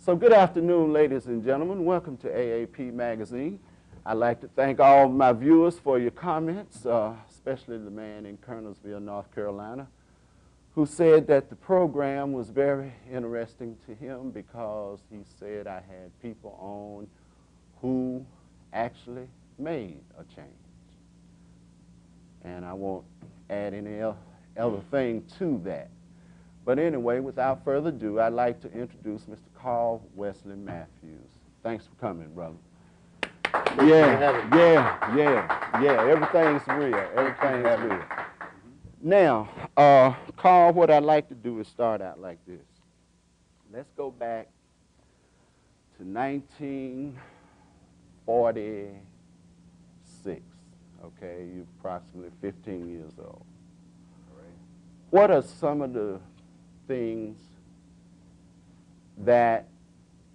So good afternoon, ladies and gentlemen. Welcome to AAP Magazine. I'd like to thank all my viewers for your comments, especially the man in Kernersville, North Carolina, who said that the program was very interesting to him because he said I had people on who actually made a change. And I won't add any other thing to that. But anyway, without further ado, I'd like to introduce Mr. Carl Wesley Matthews. Thanks for coming, brother. Yeah, everything's real. Everything's real. Now, Carl, what I'd like to do is start out like this. Let's go back to 1946. Okay, you're approximately 15 years old. All right. What are some of the things that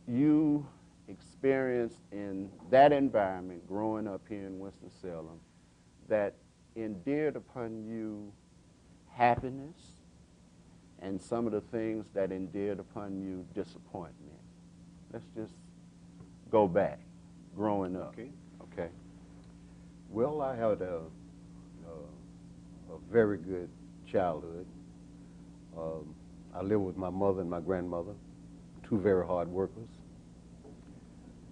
you experienced in that environment growing up here in Winston-Salem that endeared upon you happiness, and some of the things that endeared upon you disappointment? Let's just go back, growing up. Okay. Well, I had a very good childhood. I lived with my mother and my grandmother, two very hard workers,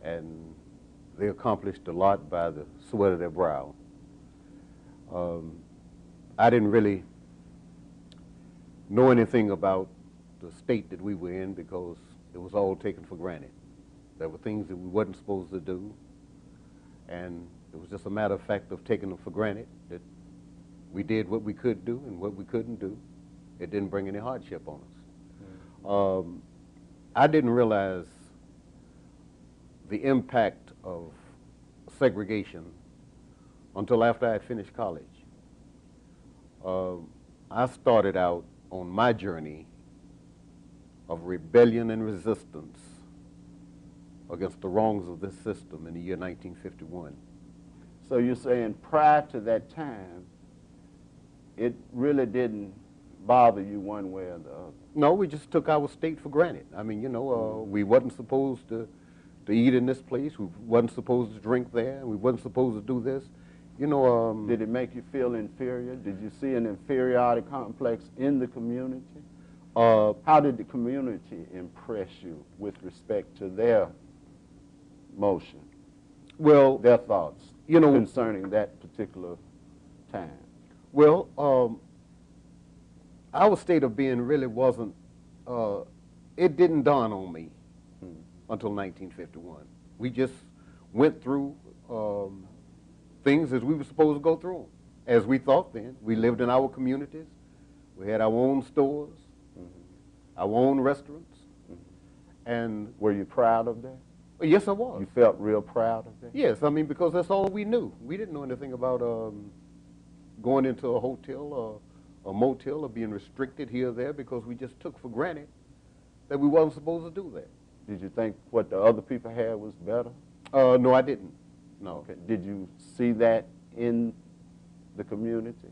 and they accomplished a lot by the sweat of their brow. I didn't really know anything about the state that we were in because it was all taken for granted. There were things that we wasn't supposed to do, and it was just a matter of fact of taking them for granted, that we did what we could do and what we couldn't do. It didn't bring any hardship on us. I didn't realize the impact of segregation until after I had finished college. I started out on my journey of rebellion and resistance against the wrongs of this system in the year 1951. So you're saying prior to that time, it really didn't bother you one way or the other? No, we just took our state for granted. I mean, you know, we wasn't supposed to eat in this place. We wasn't supposed to drink there. We wasn't supposed to do this. You know, did it make you feel inferior? Did you see an inferiority complex in the community? How did the community impress you with respect to their motion? Well, their thoughts, you know, concerning that particular time. Well, our state of being really wasn't, it didn't dawn on me until 1951. We just went through things as we were supposed to go through them, as we thought then. We lived in our communities. We had our own stores, our own restaurants. And were you proud of that? Yes, I was. You felt real proud of that? Yes, I mean, because that's all we knew. We didn't know anything about going into a hotel or a motel or being restricted here or there, because we just took for granted that we wasn't supposed to do that. Did you think what the other people had was better? No, I didn't. No. Okay. Did you see that in the community,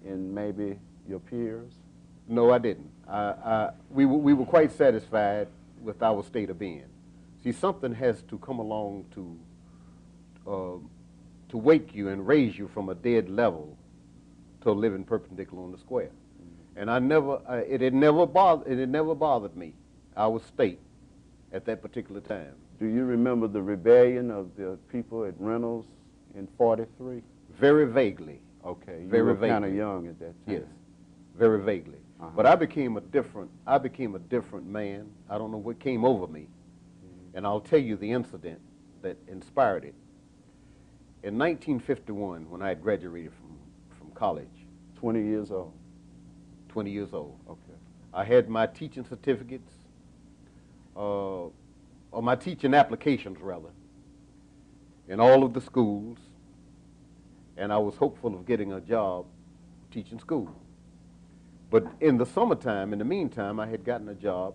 in maybe your peers? No, I didn't. We were quite satisfied with our state of being. See, something has to come along to wake you and raise you from a dead level to a living perpendicular on the square. And it had never bothered me, our state, at that particular time. Do you remember the rebellion of the people at Reynolds in '43? Very vaguely. Okay, you Very were vaguely. kind of young at that time. Yes, very vaguely. But I became a different man. I don't know what came over me. And I'll tell you the incident that inspired it. In 1951, when I had graduated from college. 20 years old? 20 years old. Okay. I had my teaching certificates, or my teaching applications, rather, in all of the schools, and I was hopeful of getting a job teaching school. But in the summertime, in the meantime, I had gotten a job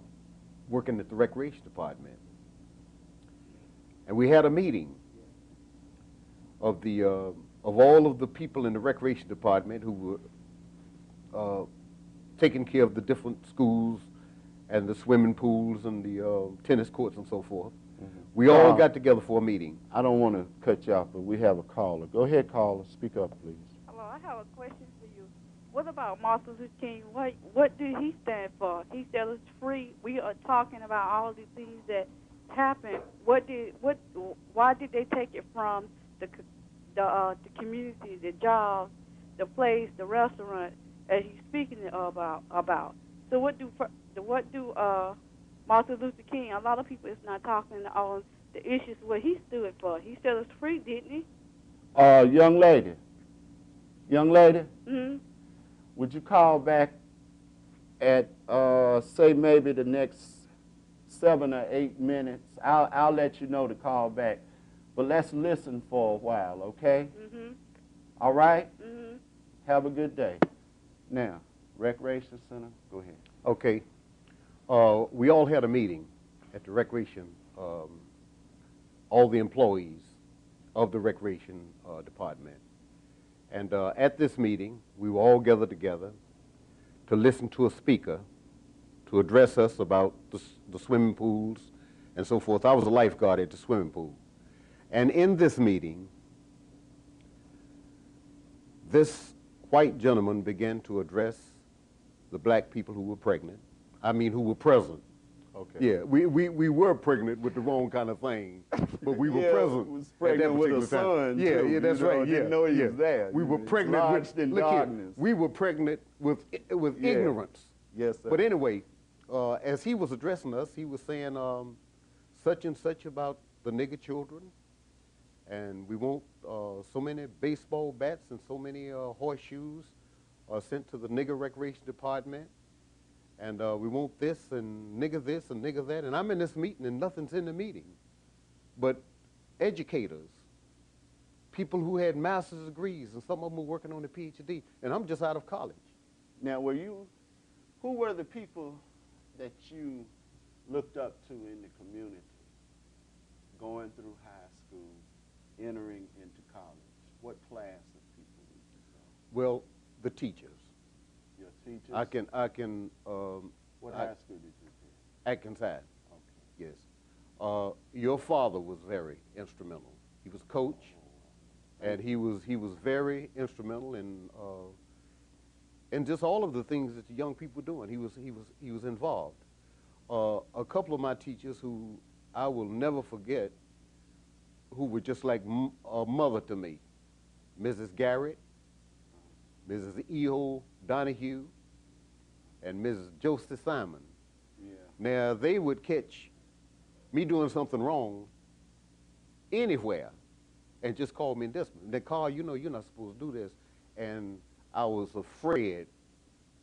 working at the recreation department. And we had a meeting of all of the people in the recreation department who were taking care of the different schools and the swimming pools and the tennis courts and so forth. We all got together for a meeting. I don't want to cut you off, but we have a caller. Go ahead, caller. Speak up, please. Hello, I have a question for you. What about Martin Luther King? What did he stand for? He said it's free. We are talking about all the things that happened. Why did they take it from the community, the jobs, the place, the restaurant, as he's speaking about? So what do Martin Luther King? A lot of people is not talking on the issues what he stood for. He said it's free, didn't he? Young lady. Mm-hmm. Would you call back at say maybe the next 7 or 8 minutes? I'll let you know to call back, but let's listen for a while, okay? Mm-hmm. All right. Mm-hmm. Have a good day. Now, Recreation Center, go ahead. Okay. We all had a meeting at the recreation, all the employees of the recreation department. And at this meeting, we were all gathered together to listen to a speaker to address us about the swimming pools and so forth. I was a lifeguard at the swimming pool. And in this meeting, this white gentleman began to address the black people who were pregnant. I mean, who were present. Okay. Yeah, we were pregnant with the wrong kind of thing, but we were present. Was at pregnant that with a particular time. son. Yeah, too, yeah, that's right. Yeah, didn't know he yeah. was there. We were pregnant lodged with in look here, darkness. we were pregnant with Yeah. ignorance. Yes, sir. But anyway, as he was addressing us, he was saying such and such about the nigger children, and we want so many baseball bats and so many horseshoes sent to the nigger recreation department, and we want this and nigger that, and I'm in this meeting and nothing's in the meeting. But educators, people who had master's degrees, and some of them were working on a PhD, and I'm just out of college. Now, who were the people that you looked up to in the community, going through high school, entering into college? What class of people would you say? Well, the teachers. Your teachers? I can. What high school did you attend? Atkins High. Okay. Yes. Your father was very instrumental. He was coach, and he was very instrumental in just all of the things that the young people were doing. He was involved. A couple of my teachers who I will never forget, who were just like a mother to me, Mrs. Garrett, Mrs. E.O. Donahue, and Mrs. Josie Simon. Yeah. Now, they would catch me doing something wrong anywhere and just call me in discipline. They call, you know, you're not supposed to do this. And I was afraid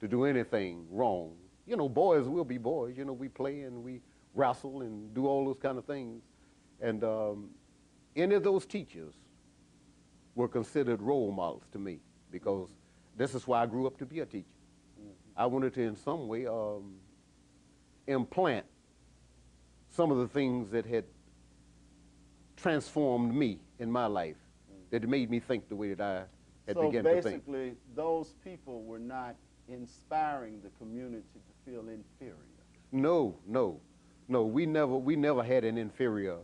to do anything wrong. You know, boys will be boys. You know, we play and we wrestle and do all those kind of things. And any of those teachers were considered role models to me, because this is why I grew up to be a teacher. I wanted to, in some way, implant some of the things that had transformed me in my life, that made me think the way that I had begun to think. So basically, those people were not inspiring the community to feel inferior. No, no, no. We never had an inferior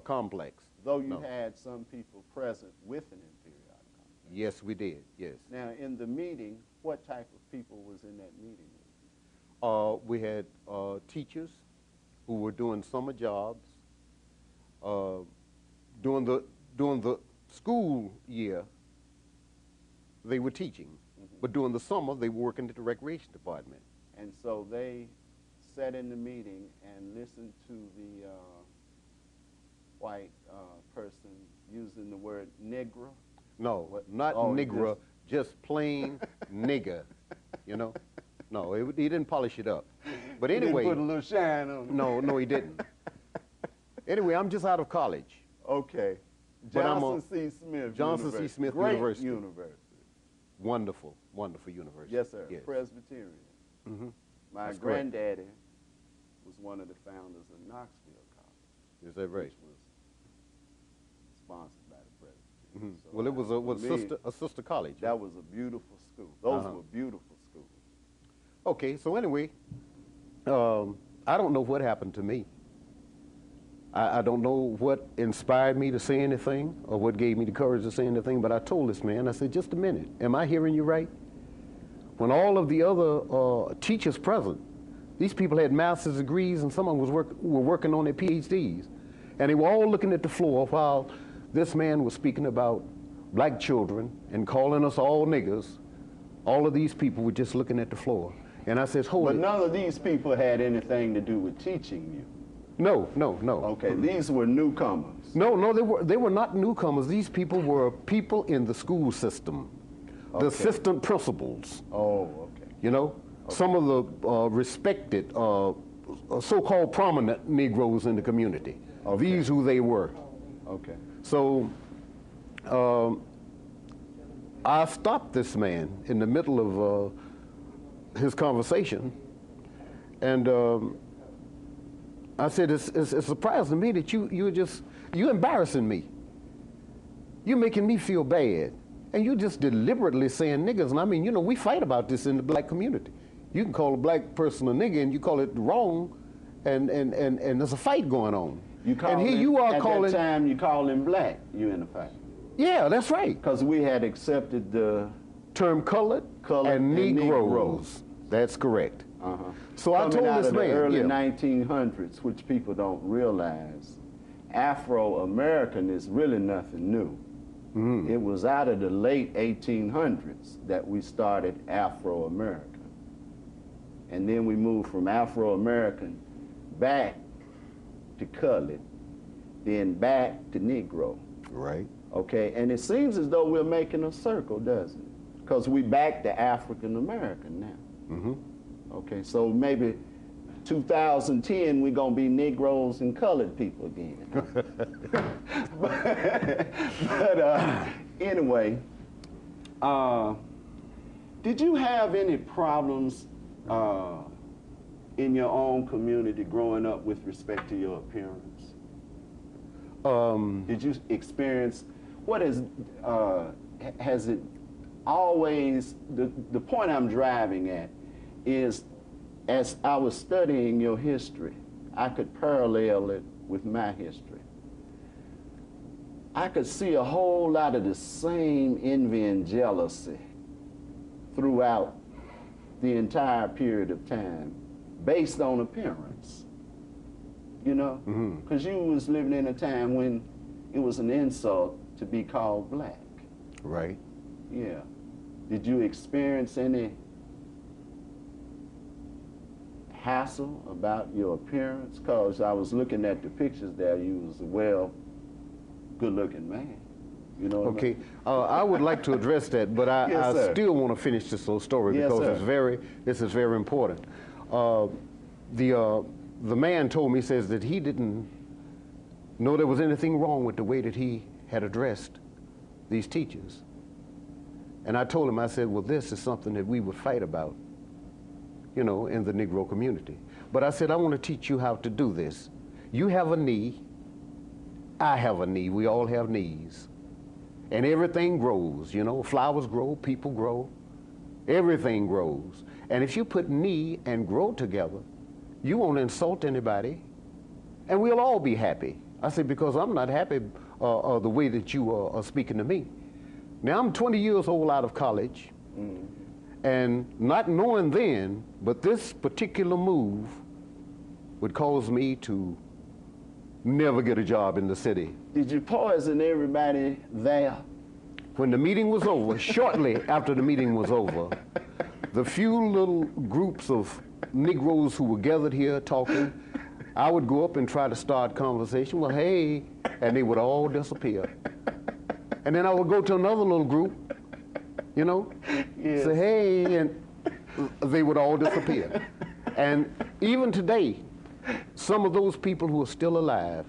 complex. Though you had some people present with an inferiority complex. Yes, we did. Yes. Now, in the meeting, what type of people was in that meeting? We had teachers who were doing summer jobs. During the school year, they were teaching, but during the summer, they were working at the recreation department. And so they sat in the meeting and listened to the white person using the word Negro? No, not Negro, just plain nigger, you know? No, he didn't polish it up. But anyway. He didn't put a little shine on it. No, he didn't. Anyway, I'm just out of college. Okay. But Johnson C. Smith Johnson C. Smith Great University. University. Wonderful, wonderful university. Yes, sir. Yes. Presbyterian. Mm-hmm. My That's granddaddy was one of the founders of Knoxville College. Is that right? Which was sponsored by the Presbyterian. Mm-hmm. So Well, it was a sister college. That was a beautiful school. Those were beautiful schools. Okay, so anyway, I don't know what happened to me. I don't know what inspired me to say anything or what gave me the courage to say anything, but I told this man, I said, just a minute, am I hearing you right? When all of the other teachers present, these people had master's degrees and some of them were working on their PhDs, and they were all looking at the floor while this man was speaking about black children and calling us all niggers. All of these people were just looking at the floor. And I said, hold it. But none of these people had anything to do with teaching you. No. Okay, these were newcomers. No, they were not newcomers. These people were people in the school system, the assistant principals. Oh, okay. You know, some of the respected, so-called prominent Negroes in the community. These who they were. Okay. So I stopped this man in the middle of his conversation, and I said, it's surprising to me that you're embarrassing me. You're making me feel bad. And you're just deliberately saying niggers. And I mean, you know, we fight about this in the black community. You can call a black person a nigger and you call it wrong, and there's a fight going on. At that time, you called him black, you in a fight. Yeah, that's right. Because we had accepted the term colored and Negroes. That's correct. So I told this man, early 1900s, which people don't realize, Afro-American is really nothing new. It was out of the late 1800s that we started Afro-American. And then we moved from Afro-American back to colored, then back to Negro. Right. Okay, and it seems as though we're making a circle, doesn't it? Because we back to African-American now. Okay, so maybe 2010, we're going to be Negroes and colored people again. but anyway, did you have any problems in your own community growing up with respect to your appearance? Did you experience, has it always, the point I'm driving at is, as I was studying your history, I could parallel it with my history. I could see a whole lot of the same envy and jealousy throughout the entire period of time based on appearance, you know? Because you was living in a time when it was an insult to be called black. Right. Yeah. Did you experience any hassle about your appearance? Because I was looking at the pictures there. You was a well, good-looking man. You know what Okay, I would like to address that, but I Yes, still want to finish this little story Yes, because sir. this is very important. The man told me, says that he didn't know there was anything wrong with the way that he had addressed these teachers. And I told him, I said, well, this is something that we would fight about, you know, in the Negro community. But I said, I want to teach you how to do this. You have a knee, I have a knee, we all have knees. And everything grows, you know, flowers grow, people grow, everything grows. And if you put knee and grow together, you won't insult anybody, and we'll all be happy. I said, because I'm not happy the way that you are speaking to me. Now, I'm 20 years old out of college, and not knowing then, but this particular move would cause me to never get a job in the city. Did you poison everybody there? When the meeting was over, shortly after the meeting was over, the few little groups of Negroes who were gathered here talking, I would go up and try to start conversation. Well, hey, and they would all disappear. And then I would go to another little group, you know, Yes. say, hey, and they would all disappear. And even today, some of those people who are still alive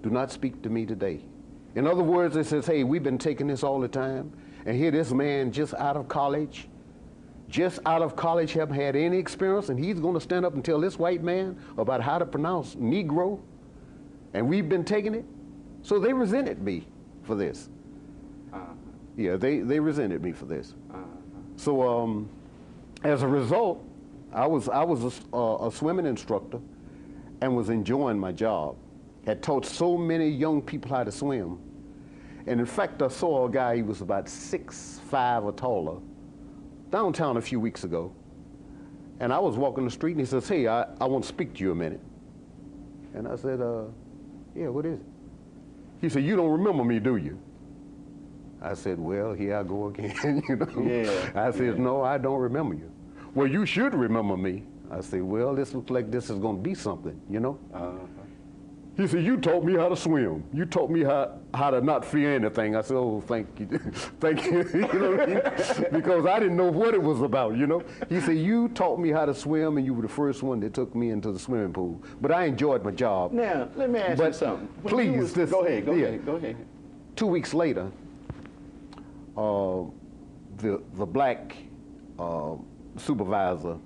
do not speak to me today. In other words, it says, hey, we've been taking this all the time, and here this man just out of college, haven't had any experience, and he's going to stand up and tell this white man about how to pronounce Negro, and we've been taking it. So they resented me for this. Yeah, they resented me for this. So as a result, I was a swimming instructor and was enjoying my job. Had taught so many young people how to swim. And in fact, I saw a guy, he was about 6'5" or taller, downtown a few weeks ago. And I was walking the street and he says, hey, I want to speak to you a minute. And I said, yeah, what is it? He said, you don't remember me, do you? I said, well, here I go again, you know. Yeah. I said, no, I don't remember you. Well, you should remember me. I said, well, this looks like this is going to be something, you know. He said, you taught me how to swim. You taught me how to not fear anything. I said, oh, thank you. Thank you. You know what I mean? Because I didn't know what it was about, you know. He said, you taught me how to swim, and you were the first one that took me into the swimming pool. But I enjoyed my job. Now, let me ask you something. When you Please, go ahead. 2 weeks later, the black supervisor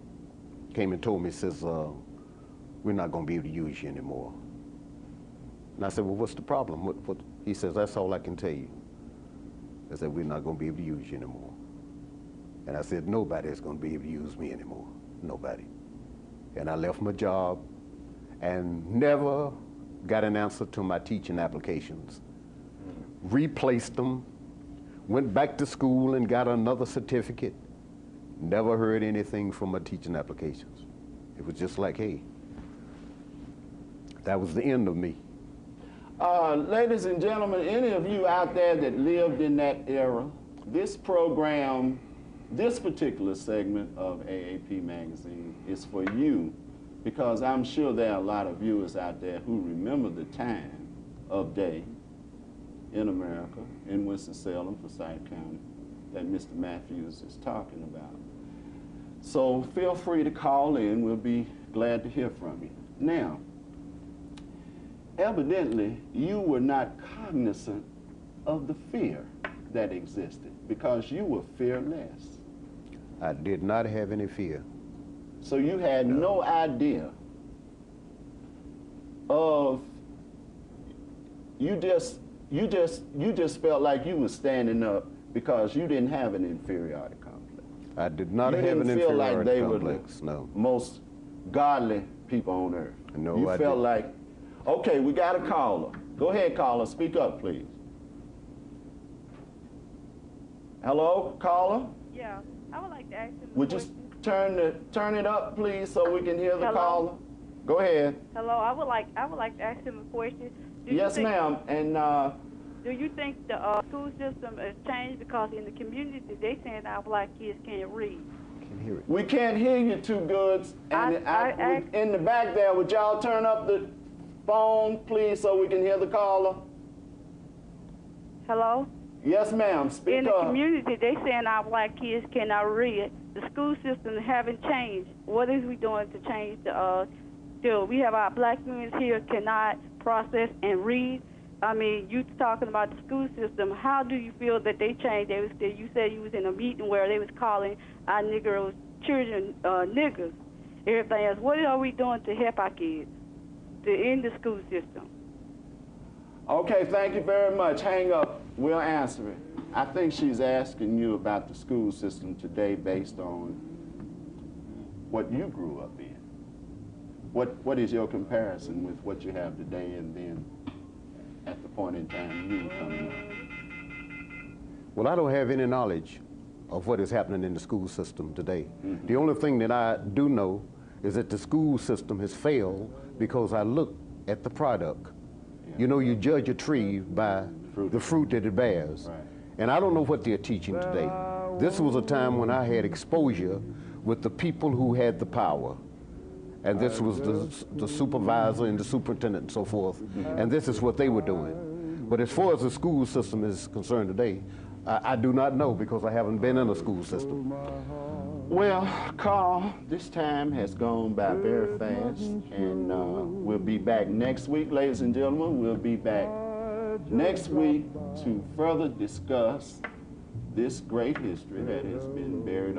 came and told me, says, we're not going to be able to use you anymore. And I said, well, what's the problem? What? He says, that's all I can tell you. I said, we're not going to be able to use you anymore. And I said, nobody's going to be able to use me anymore. Nobody. And I left my job and never got an answer to my teaching applications. Replaced them, went back to school and got another certificate. Never heard anything from my teaching applications. It was just like, hey, that was the end of me. Ladies and gentlemen, any of you out there that lived in that era, this program, this particular segment of AAP Magazine is for you, because I'm sure there are a lot of viewers out there who remember the time of day in America, in Winston-Salem, Forsyth County, that Mr. Matthews is talking about. So feel free to call in. We'll be glad to hear from you. Now, evidently, you were not cognizant of the fear that existed because you were fearless. I did not have any fear. So you had no idea of, you just felt like you were standing up because you didn't have an inferiority complex. I did not You have an didn't feel like inferiority they were complex, the no. most godly people on earth. No, you I felt didn't. like, okay, we got a caller. Go ahead, caller. Speak up, please. Hello, caller? Yeah, I would like to ask him a Would you question. turn it up, please, so we can hear the Hello? caller? Go ahead. Hello, I would like to ask him a question. Do you Yes, think- ma'am. And Do you think the school system has changed because in the community they saying our black kids can't read? can hear it. We can't hear you too good. And in the back there, would y'all turn up the phone, please, so we can hear the caller? Hello? Yes, ma'am. Speak In the up. community, they saying our black kids cannot read. The school system haven't changed. What is we doing to change the we have our black students here cannot process and read. I mean, you talking about the school system. How do you feel that they changed? You said you was in a meeting where they was calling our Negro children niggers. Everything else. What are we doing to help our kids in the school system? Okay, thank you very much. Hang up. We'll answer it. I think she's asking you about the school system today based on what you grew up in. What is your comparison with what you have today and then at the point in time you were coming up? Well, I don't have any knowledge of what is happening in the school system today. Mm-hmm. The only thing that I do know is that the school system has failed because I look at the product. Yeah. You know, you judge a tree by the fruit that it bears. Right. And I don't know what they're teaching today. This was a time when I had exposure with the people who had the power. And this was the supervisor and the superintendent and so forth. And this is what they were doing. But as far as the school system is concerned today, I do not know because I haven't been in a school system. Well, Carl, this time has gone by very fast. And we'll be back next week, ladies and gentlemen. We'll be back next week to further discuss this great history that has been buried